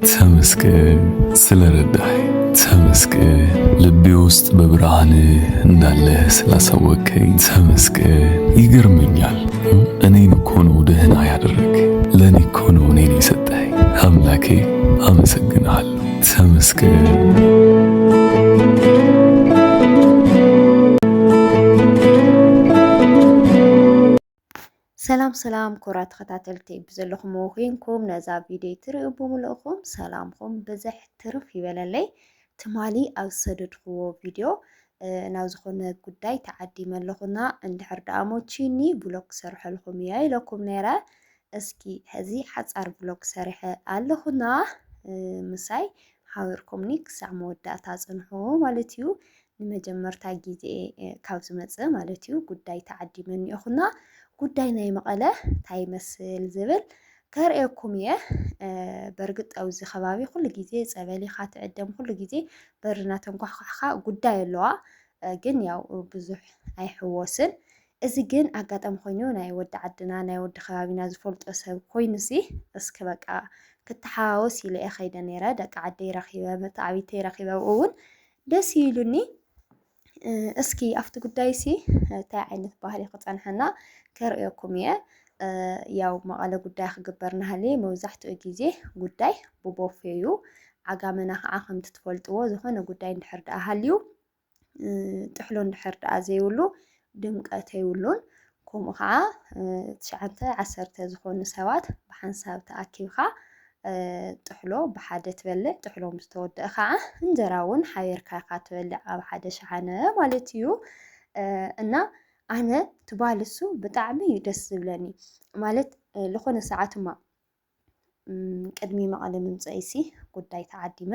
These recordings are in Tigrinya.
ተመስገን ስለረዳኸኝ ተመስገን ልቤ ውስጥ በብርሃን እንዳለ ስላሳወቀኝ ተመስገን። ይገርመኛል እኔን እኮ ነው ደህና ያደረግ ለኔ እኮ ነው እኔን የሰጠኝ አምላኬ አመሰግናለሁ ተመስገን። ሰላም ኮራት ተኸታተልቲ ብዘለኹም ኮይንኩም ነዛ ቪድዮ ትሪኡ ብምልእኹም ሰላምኩም በዝሕ ትርፍ ይበለለይ። ትማሊ ኣብ ዝሰደድክዎ ቪድዮ ናብ ዝኾነ ጉዳይ ተዓዲመ ኣለኹና እንድሕር ደኣ ሞችኒ ብሎግ ክሰርሐልኩም እየ ኢለኩም ነይረ። እስኪ ሕዚ ሓፃር ብሎግ ሰሪሐ ኣለኹና ምሳይ ሓቢርኩምኒ ክሳዕ መወዳእታ ፅንሑ ማለት እዩ። ንመጀመርታ ግዜ ካብ ዝመፅእ ማለት እዩ ጉዳይ ተዓዲመ እኒአኹና ጉዳይ ናይ መቐለ እንታይ ይመስል ዝብል ከርእየኩም እየ። በርግጥ ኣብዚ ከባቢ ኩሉ ግዜ ፀበል ኢኻ ትዕደም፣ ኩሉ ግዜ በርና ተንኳሕኳሕካ ጉዳይ ኣለዋ፣ ግን ያው ብዙሕ ኣይሕወስን። እዚ ግን ኣጋጣሚ ኮይኑ ናይ ወዲ ዓድና ናይ ወዲ ከባቢና ዝፈልጦ ሰብ ኮይኑሲ እስኪ በቃ ክትሓዋወስ ኢለ እየ ከይደ ነይረ። ደቂ ዓደይ ረኺበ መታዓቢተይ ረኺበ እውን ደስ ይብሉኒ። እስኪ ኣብቲ ጉዳይሲ እንታይ ዓይነት ባህሊ ክፀንሐና ከርእየኩም እየ። ያው መቐለ ጉዳይ ክግበር ናሃለየ መብዛሕትኡ ግዜ ጉዳይ ብቦፌ እዩ። ዓጋመና ከዓ ከምቲ ትፈልጥዎ ዝኾነ ጉዳይ እንድሕር ደኣ ሃልዩ ጥሕሎ እንድሕር ደኣ ዘይብሉ ድምቀት የብሉን። ከምኡ ከዓ 9-10 ዝኾኑ ሰባት ብሓንሳብ ተኣኪብካ ጥሕሎ ብሓደ ትበልዕ፣ ጥሕሎ ምስ ተወድአ ከዓ እንጀራ እውን ሓቢርካ ኢኻ ትበልዕ ኣብ ሓደ ሸሓነ ማለት እዩ። እና ኣነ ትባህል እሱ ብጣዕሚ እዩ ደስ ዝብለኒ ማለት ዝኾነ ሰዓት እማ ቅድሚ መቐለ ምምፀኢሲ ጉዳይ ተዓዲመ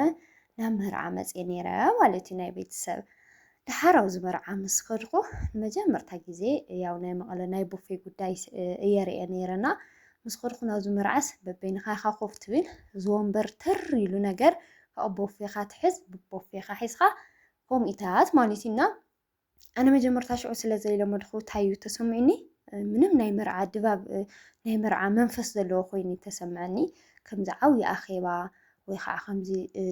ናብ መርዓ መፅየ ነይረ ማለት እዩ። ናይ ቤተሰብ ድሓር ኣብዚ መርዓ ምስ ከድኩ ንመጀመርታ ግዜ ያው ናይ መቐለ ናይ ቦፌ ጉዳይ እየ ሪአ ነይረና። ምስ ከድኩ ናብዚ መርዓስ በበይንኻ ኢኻ ኮፍ ትብል ዝወንበር ተር ኢሉ ነገር ካብ ቦፌኻ ትሕዝ ብቦፌኻ ሒዝካ ከምኢታት ማለት ኢና። ኣነ መጀመርታ ሽዑ ስለ ዘይለመድኩ እንታይ እዩ ተሰሚዑኒ ምንም ናይ መርዓ ድባብ ናይ መርዓ መንፈስ ዘለዎ ኮይኑ ተሰምዐኒ። ከምዚ ዓብዪ ኣኼባ ወይ ከዓ ከምዚ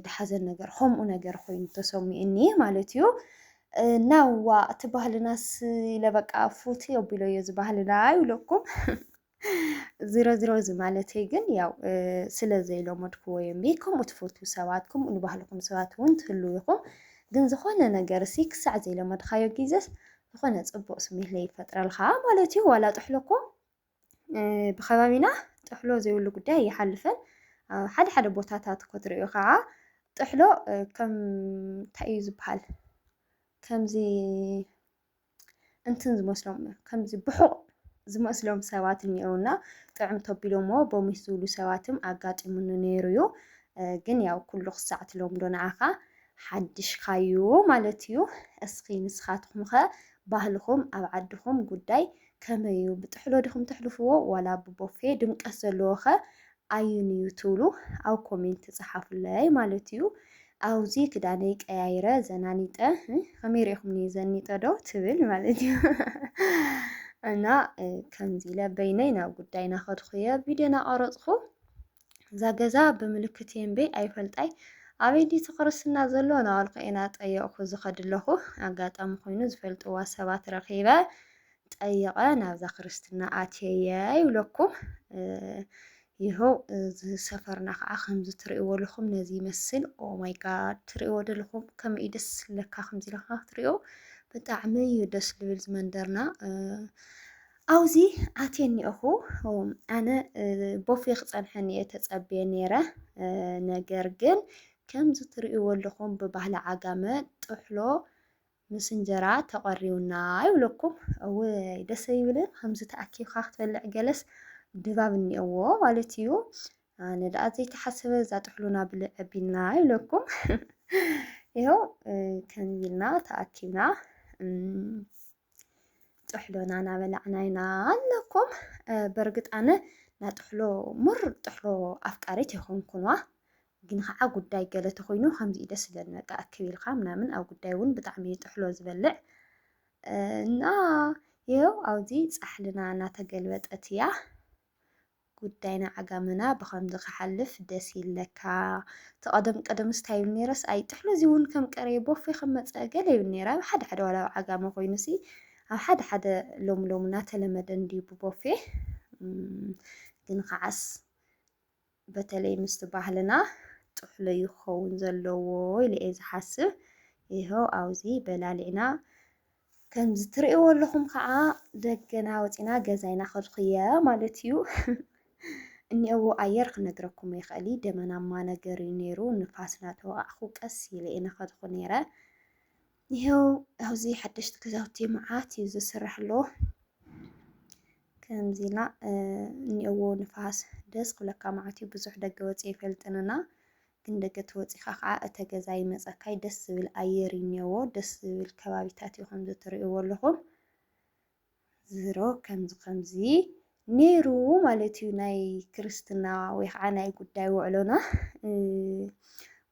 ድሓዘን ነገር ከምኡ ነገር ኮይኑ ተሰሚዑኒ ማለት እዩ። ናዋ እቲ ባህልናስ ኢለ በቃ ፉት ኣቢሎ እዮ ዝበሃልና ይብለኩም። ዝሮ እዚ ማለተይ ግን ያው ስለ ዘይለመድክዎ እምቢ ከምኡ ትፈትው ሰባት ከምኡ ንባህልኩም ሰባት እውን ትህልው ኢኹም። ግን ዝኾነ ነገር እሲ ክሳዕ ዘይለመድካዮ ግዜስ ዝኾነ ፅቡቅ ስምዒት ይፈጥረልካ ማለት እዩ። ዋላ ጥሕሎ እኮ ብከባቢና ጥሕሎ ዘይብሉ ጉዳይ ኣይሓልፈን። ሓደ ሓደ ቦታታት ክትሪኡ ከዓ ጥሕሎ ከም እንታይ እዩ ዝበሃል ከምዚ እንትን ዝመስሎም ከምዚ ብሑቕ ዝመስሎም ሰባት እኒአውና ጥዕም ተቢሎሞ ቦሚስ ዝብሉ ሰባትም ኣጋጢሙኒ ነይሩ እዩ። ግን ያው ኩሉ ክሳዕ ትለምዶ ንዓኻ ሓድሽካዩ ማለት እዩ። እስኪ ንስኻትኩም ከ ባህልኩም ኣብ ዓድኩም ጉዳይ ከመይ እዩ? ብጥሕሎ ዲኹም ተሕልፍዎ ዋላ ብቦፌ ድምቀት ዘለዎ ኸ ኣየን እዩ ትብሉ? ኣብ ኮሜንት ፅሓፉለይ ማለት እዩ። ኣብዚ ክዳነይ ቀያይረ ዘናኒጠ ከመይ ሪኢኹምኒ ዘኒጠ ዶ ትብል ማለት እዩ። እና ከምዚ ኢለ በይነይ ናብ ጉዳይና ከድኹ እየ ቪድዮ ናቀረፅኩ። እዛ ገዛ ብምልክት የንበይ ኣይፈልጣይ ኣበይ ዲቲ ክርስትና ዘሎ ናበልኩ ኢና ጠየቕኩ ዝኸድ ኣለኹ። ኣጋጣሚ ኮይኑ ዝፈልጥዋ ሰባት ረኺበ ጠየቐ ናብዛ ክርስትና ኣትየየ ይብለኩም። ይኸው ዝሰፈርና ከዓ ከምዚ ትሪእዎ ኣለኹም ነዚ ይመስል። ኦ ማይ ጋድ ትሪእዎ ዘለኹም ከመይ እዩ ደስ ዝብለካ ከምዚ ኢልካ ክትሪኦ ብጣዕሚ እዩ ደስ ዝብል ዝመንደርና። ኣብዚ ኣትየ እኒአኹ ኣነ ቦፌ ክፀንሐኒ እየ ተፀብየ ነይረ። ነገር ግን ከምዚ ትሪእዎ ኣለኹም ብባህሊ ዓጋመ ጥሕሎ ምስ እንጀራ ተቐሪቡና ይብለኩም። እወይ ደስ ይብልን ከምዚ ተኣኪብካ ክትበልዕ ገለስ ድባብ እኒአዎ ማለት እዩ። ኣነ ደኣ ዘይተሓሰበ እዛ ጥሕሎና ብልዕ ኣቢልና ይብለኩም። ይኸው ከምዚ ኢልና ተኣኪብና ጥሕሎና ናበላዕና ኢና ኣለኩም። በርግጥ ኣነ ና ጥሕሎ ሙር ጥሕሎ ኣፍቃሪት ይኮንኩንዋ። ግን ከዓ ጉዳይ ገለ ተኮይኑ ከምዚ ደስ ዝብለኒ በቃ ኣክብ ኢልካ ምናምን ኣብ ጉዳይ እውን ብጣዕሚ ጥሕሎ ዝበልዕ እና ይኸው ኣብዚ ፃሕልና እናተገልበጠት እያ። ጉዳይና ዓጋመና ብኸምዚ ክሓልፍ ደስ ይብለካ ተቐደም ቀደም ስታይል ነይረስ ኣይ ጥሕሎ እዚ እውን ከም ቀረየ ቦፌ ከም መፀ ገለ ይብል ነይራ ሓደ ሓደ ዋላ ዓጋመ ኮይኑሲ ኣብ ሓደ ሓደ ሎም እናተለመደ እንድዩ ብቦፌ ግን ከዓስ በተለይ ምስቲ ባህልና ጥሕሎ ይኸውን ዘለዎ ኢለ እየ ዝሓስብ ይኸው ኣብዚ በላሊዕና ከምዚ ትርእይዎ ኣለኹም ከዓ ደገና ወፂና ገዛይና ኸድኩየ ማለት እዩ እኒአዎ ኣየር ክነግረኩም ይኽእል ደመናማ ነገር እዩ ነይሩ ንፋስ እናተወቃዕኹ ቀስ ኢለ እየ ንኸድኩ ነይረ ይኸው ኣብዚ ሓደሽቲ ገዛውቲ መዓት እዩ ዝስራሕ ኣሎ ከምዚና እኒአዎ ንፋስ ደስ ክብለካ ማለት እዩ ብዙሕ ደገ ወፂእ ይፈልጥንና ግን ደገ ተወፂኻ ከዓ እተ ገዛ ይመፀካይ ደስ ዝብል ኣየር እኒአዎ ደስ ዝብል ከባቢታት እዩ ከምዚ ትርእይዎ ኣለኹም ዝሮ ከምዚ ነይሩ ማለት እዩ ናይ ክርስትና ወይ ከዓ ናይ ጉዳይ ውዕሎና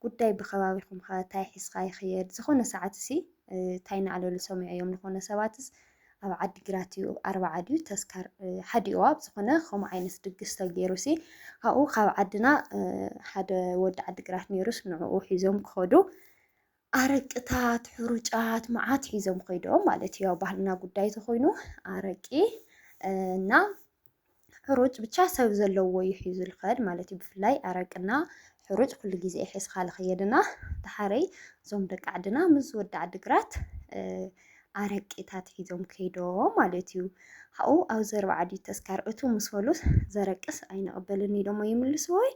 ጉዳይ ብኸባቢኹም ከ እንታይ ሒዝካ ይኽየድ ዝኾነ ሰዓት እሲ እንታይ እናዕለሉ ሰሚዑ እዮም ዝኾነ ሰባትስ ኣብ ዓዲግራት እዩ 40 ድዩ ተስካር ሓዲኡ ኣብ ዝኾነ ከምኡ ዓይነት ድግስ ተገይሩሲ ካብኡ ካብ ዓድና ሓደ ወዲ ዓዲግራት ነይሩስ ንዕኡ ሒዞም ክኸዱ ኣረቅታት ሕሩጫት መዓት ሒዞም ከይዶም ማለት እዩ ባህልና ጉዳይ ተኾይኑ ኣረቂ እና ሕሩጭ ብቻ ሰብ ዘለዎ ይሒዙ ልኸድ ማለት እዩ ብፍላይ ኣረቅና ሕሩጭ ኩሉ ግዜ ሒዝካ ልኸየድና ድሓረይ እዞም ደቂ ዓድና ምስ ወዲ ዓዲግራት ኣረቂታት ሒዞም ከይዶም ማለት እዩ ካብኡ ኣብዚ 40 ድዩ ተስካር እቱ ምስ በሉስ ዘረቅስ ኣይንቕበልን ኢሎሞ ይምልስዎይ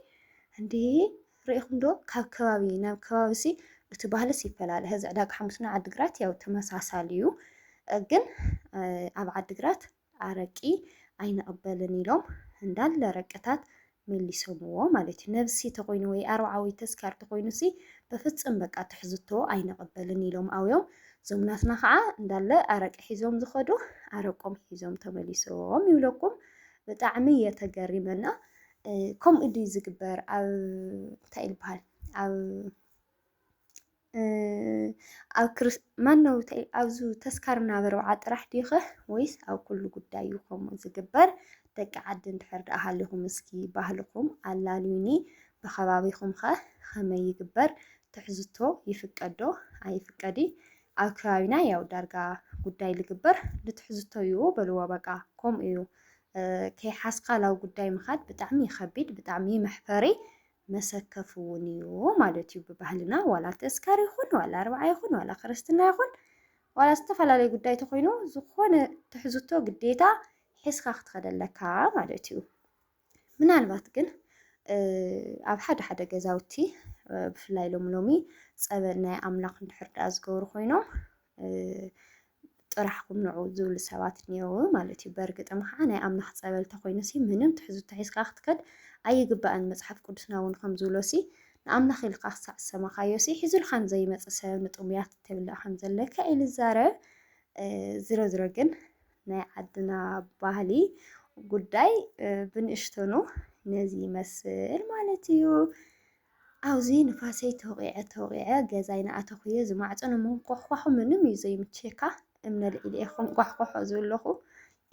እንዴ ርኢኹም ዶ ካብ ከባቢ ናብ ከባቢሲ እቲ ባህልስ ይፈላለ ህዚ ዕዳጋ ሓሙስና ዓዲግራት ያው ተመሳሳሊ እዩ ግን ኣብ ዓዲግራት ኣረቂ ኣይንቕበልን ኢሎም እንዳለ ረቅታት መሊሶምዎ ማለት እዩ ነብሲ ተኮይኑ ወይ 40 ወይ ተስካር ተኮይኑሲ በፍፅም በቃ ትሕዝቶ ኣይንቕበልን ኢሎም ኣውዮም ዞምናትና ከዓ እንዳለ ኣረቂ ሒዞም ዝኸዱ ኣረቆም ሒዞም ተመሊሶም ይብለኩም ብጣዕሚ የተገሪመና ከምኡ ድዩ ዝግበር ኣብ እንታይ ይበሃል ኣብ ማነው ኣብዚ ተስካርና በርብዓ ጥራሕ ዲኸ ወይስ ኣብ ኩሉ ጉዳይ እዩ ከምኡ ዝግበር ደቂ ዓዲ እንድሕር ደኣ ሃሊኹም እስኪ ባህልኩም ኣላልዩኒ ብኸባቢኹም ከ ከመይ ይግበር ትሕዝቶ ይፍቀድ ዶ ኣይፍቀድ ኣብ ከባቢና ያው ዳርጋ ጉዳይ ልግበር ልትሕዝቶ እዩ በልዎ በቃ ከምኡ እዩ ከይሓስካ ላብ ጉዳይ ምኻድ ብጣዕሚ ይኸቢድ ብጣዕሚ መሕፈሪ መሰከፍ እውን እዩ ማለት እዩ ብባህልና ዋላ ተስካር ይኹን ዋላ 40 ይኹን ዋላ ክርስትና ይኹን ዋላ ዝተፈላለዩ ጉዳይ ተኮይኑ ዝኾነ ትሕዝቶ ግዴታ ሒዝካ ክትኸደለካ ማለት እዩ ምናልባት ግን ኣብ ሓደ ሓደ ገዛውቲ ብፍላይ ሎሚ ፀበል ናይ ኣምላኽ እንድሕር ደኣ ዝገብሩ ኮይኖም ጥራሕኩም ንዑ ዝብሉ ሰባት እኒአው ማለት እዩ በርግጥም ከዓ ናይ ኣምላኽ ፀበል ተኮይኑሲ ምንም ትሕዝቶ ሒዝካ ክትከድ ኣይግባእን መፅሓፍ ቅዱስና እውን ከም ዝብሎሲ ንኣምላኽ ኢልካ ክሳዕ ዝሰማኻዮሲ ሒዙልካን ዘይመፅእ ሰብ ንጥሙያት ተብልዕ ከም ዘለካ ኢሉ ዝዛረብ ዝሮ ግን ናይ ዓድና ባህሊ ጉዳይ ብንእሽተኑ ነዚ ይመስል ማለት እዩ ኣብዚ ንፋሰይ ተወቂዐ ገዛይ ንኣተኹየ ዝማዕፀን መንኳሕኳሑ ምንም እዩ ዘይምችካ እምነልዒል እየ ከንኳሕኳሖ ዘለኹ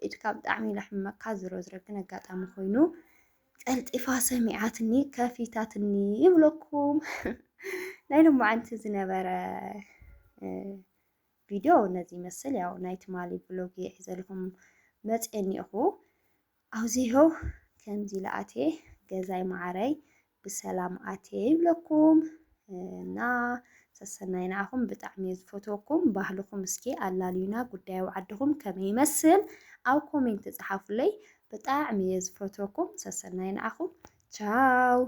ኢድካ ብጣዕሚ ለሕመካ ዝሮ ግን ኣጋጣሚ ኮይኑ ቀልጢፋ ሰሚዓትኒ ከፊታትኒ ይብለኩም ናይ ሎማዓንቲ ዝነበረ ቪድዮ ነዚ ይመስል ያው ናይ ትማሊ ብሎግ የሒዘልኩም መፅአ እኒአኹ ኣብዚ ይኸው ከምዚ ለኣትየ ገዛይ ማዕረይ ብሰላም ኣትየ ይብለኩም እና ሰሰናይ ንኣኹም ብጣዕሚ ዝፈትወኩም ባህልኩም እስኪ ኣላልዩና ጉዳይ ኣብ ዓድኹም ከመይ ይመስል ኣብ ኮሜንት ፃሓፉለይ ብጣዕሚ ዝፈትወኩም ሰሰናይ ንኣኹም ቻው